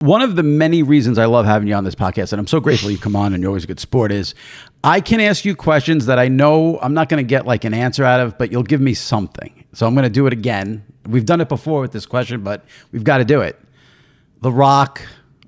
one of the many reasons I love having you on this podcast, and I'm so grateful you come on and you're always a good sport, is I can ask you questions that I know I'm not going to get like an answer out of, but you'll give me something. So I'm going to do it again. We've done it before with this question, but we've got to do it. The Rock,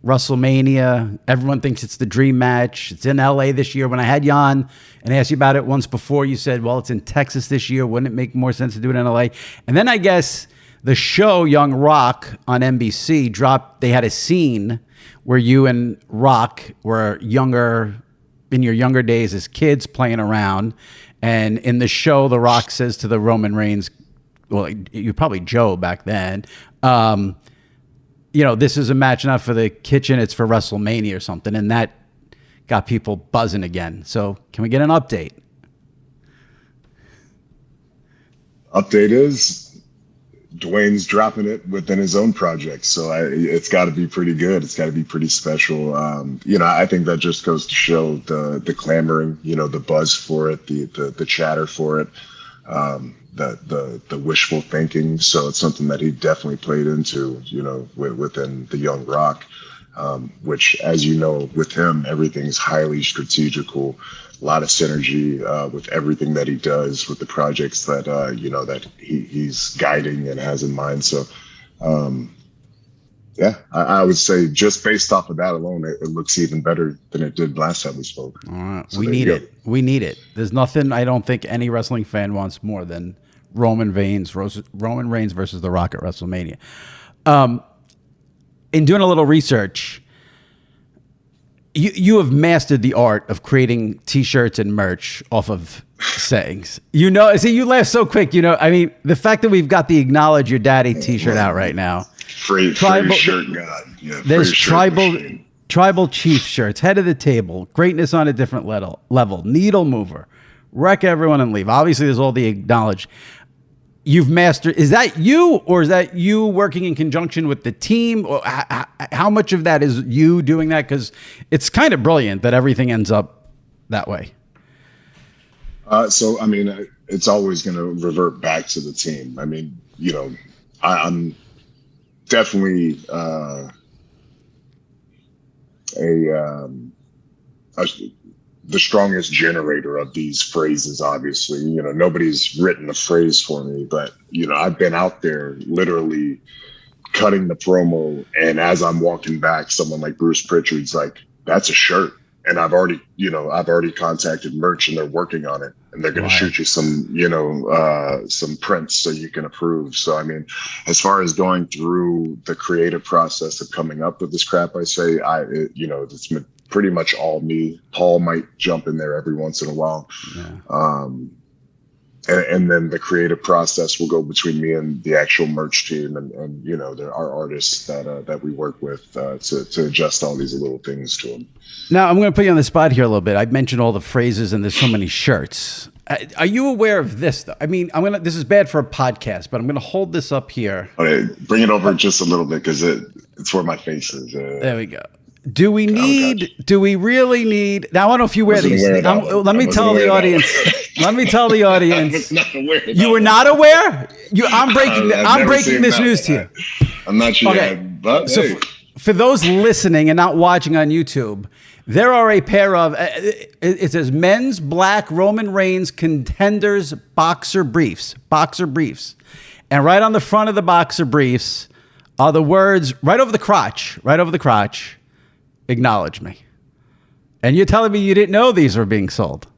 WrestleMania, everyone thinks it's the dream match. It's in LA this year. When I had you on and asked you about it once before, you said, well, it's in Texas this year. Wouldn't it make more sense to do it in LA? And then I guess the show Young Rock on NBC dropped, they had a scene where you and Rock were younger, in your younger days as kids playing around. And in the show, The Rock says to the Roman Reigns, well, you probably Joe back then, this is a match not for the kitchen, it's for WrestleMania or something. And that got people buzzing again. So can we get an update? Update is Dwayne's dropping it within his own project. So it's got to be pretty good. It's got to be pretty special. I think that just goes to show the clamoring, the buzz for it, the chatter for it. The wishful thinking. So it's something that he definitely played into, within the Young Rock, which, as you know, with him, everything's highly strategical, a lot of synergy with everything that he does, with the projects that, that he's guiding and has in mind. So, I would say just based off of that alone, it looks even better than it did last time we spoke. All right. So we need it. We need it. There's nothing I don't think any wrestling fan wants more than Roman Reigns versus The Rock at WrestleMania. In doing a little research, you have mastered the art of creating T-shirts and merch off of sayings. See, you laugh so quick. The fact that we've got the Acknowledge Your Daddy T-shirt out right now. Free shirt god. Yeah, there's tribal chief shirts, head of the table, greatness on a different level, needle mover, wreck everyone and leave. Obviously, there's all the acknowledge. You've mastered. Is that you, or is that you working in conjunction with the team? Or how much of that is you doing that? Because it's kind of brilliant that everything ends up that way. It's always going to revert back to the team. I'm definitely the strongest generator of these phrases. Obviously, nobody's written a phrase for me, but I've been out there literally cutting the promo, and as I'm walking back, someone like Bruce Pritchard's like, "That's a shirt." And I've already contacted merch, and they're working on it, and they're going to shoot you some prints so you can approve. So, as far as going through the creative process of coming up with this crap, I say, it's pretty much all me. Paul might jump in there every once in a while. Yeah. And then the creative process will go between me and the actual merch team, and there are artists that we work with to adjust all these little things to them. Now, I'm going to put you on the spot here a little bit. I mentioned all the phrases, and there's so many shirts. Are you aware of this, though? This is bad for a podcast, but I'm going to hold this up here. Okay, bring it over just a little bit, because it's where my face is. There we go. Do we really need, now I don't know if you wear these. Let me tell the audience. You were not aware? I'm breaking this news to you. I'm not sure. Okay. But so hey. for those listening and not watching on YouTube, there are a pair of, it says men's black Roman Reigns contenders boxer briefs. And right on the front of the boxer briefs are the words, right over the crotch, acknowledge me. And you're telling me you didn't know these were being sold?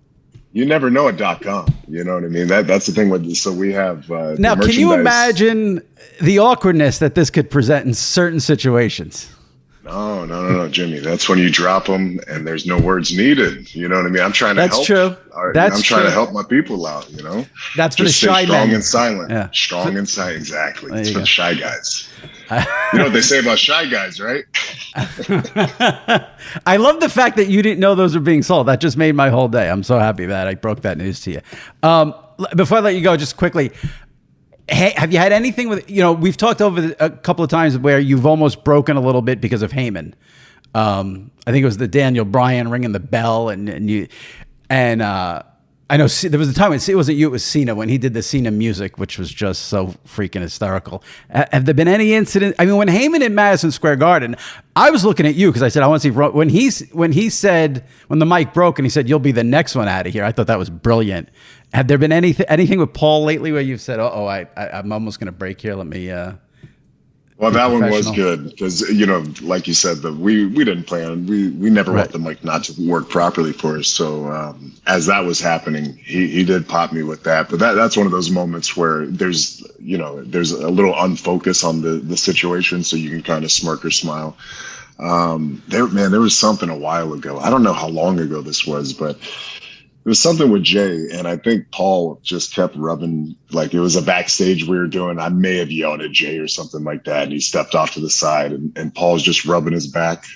You never know at .com. You know what I mean? That's the thing with. So we have now. Can you imagine the awkwardness that this could present in certain situations? No, Jimmy. That's when you drop them and there's no words needed. You know what I mean? I'm trying to help. That's true. I'm trying to help my people out. That's for just the shy strong men. And silent. Yeah. Strong and silent. Exactly. It's for the shy guys. You know what they say about shy guys, right? I love the fact that you didn't know those were being sold. That just made my whole day. I'm so happy that I broke that news to you. Before I let you go, just quickly, have you had anything with, we've talked over a couple of times where you've almost broken a little bit because of Heyman. I think it was the Daniel Bryan ringing the bell, and I know there was a time when it wasn't you, it was Cena when he did the Cena music, which was just so freaking hysterical. Have there been any incident? I mean, when Heyman in Madison Square Garden, I was looking at you because I said I want to see when he said when the mic broke and he said you'll be the next one out of here. I thought that was brilliant. Have there been anything with Paul lately where you've said, I'm almost going to break here. Let me. Well, that one was good because, like you said, we didn't plan. We never want the mic not to work properly for us. So as that was happening, he did pop me with that. But that's one of those moments where there's a little unfocus on the situation, so you can kind of smirk or smile. There was something a while ago. I don't know how long ago this was, but it was something with Jay, and I think Paul just kept rubbing, like it was a backstage we were doing. I may have yelled at Jay or something like that, and he stepped off to the side, and Paul's just rubbing his back,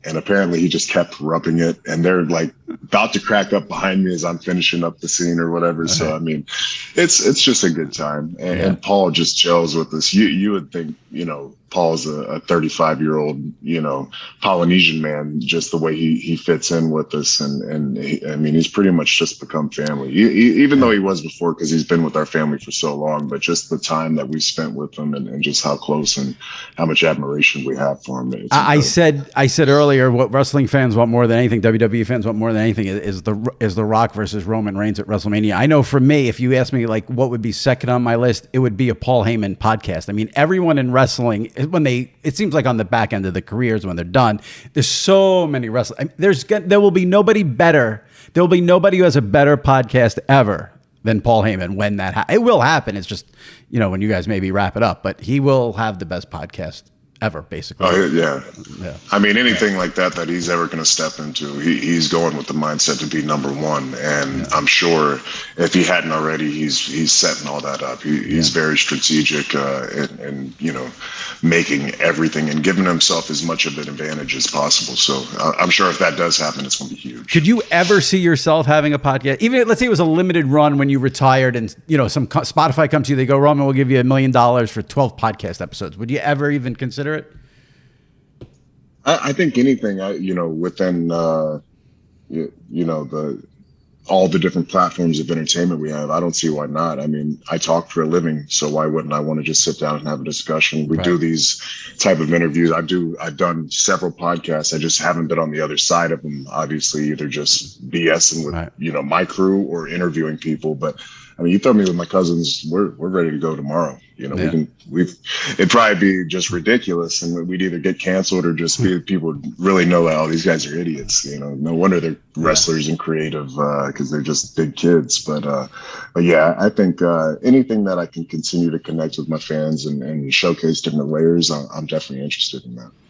and apparently he just kept rubbing it, and they're like about to crack up behind me as I'm finishing up the scene or whatever. Okay. So I mean, it's just a good time, and Paul just gels with us. You would think, Paul's a 35-year-old, Polynesian man, just the way he fits in with us. And he's pretty much just become family, even though he was before, because he's been with our family for so long, but just the time that we spent with him and just how close and how much admiration we have for him. I said earlier, what wrestling fans want more than anything, WWE fans want more than anything is the Rock versus Roman Reigns at WrestleMania. I know for me, if you ask me like what would be second on my list, it would be a Paul Heyman podcast. I mean, everyone in wrestling, it seems like on the back end of the careers when they're done, there's so many wrestlers. I mean, there will be nobody better. There will be nobody who has a better podcast ever than Paul Heyman when it will happen. It's just, when you guys maybe wrap it up, but he will have the best podcast ever, basically. Oh, yeah. I mean, anything like that he's ever going to step into, he's going with the mindset to be number one. And I'm sure if he hadn't already, he's setting all that up. He's very strategic and making everything and giving himself as much of an advantage as possible. So I'm sure if that does happen, it's going to be huge. Could you ever see yourself having a podcast? Even let's say it was a limited run when you retired and, some Spotify comes to you, they go, Roman, we'll give you $1 million for 12 podcast episodes. Would you ever even consider it? I think anything, within, all the different platforms of entertainment we have, I don't see why not. I mean, I talk for a living, so why wouldn't I want to just sit down and have a discussion? We do these type of interviews. I've done several podcasts. I just haven't been on the other side of them, obviously, either just BSing with, my crew or interviewing people. But I mean, you throw me with my cousins, we're ready to go tomorrow. It'd probably be just ridiculous, and we'd either get canceled or just be people really know that these guys are idiots. No wonder they're wrestlers and creative because they're just big kids. But yeah, I think anything that I can continue to connect with my fans and showcase different layers, I'm definitely interested in that.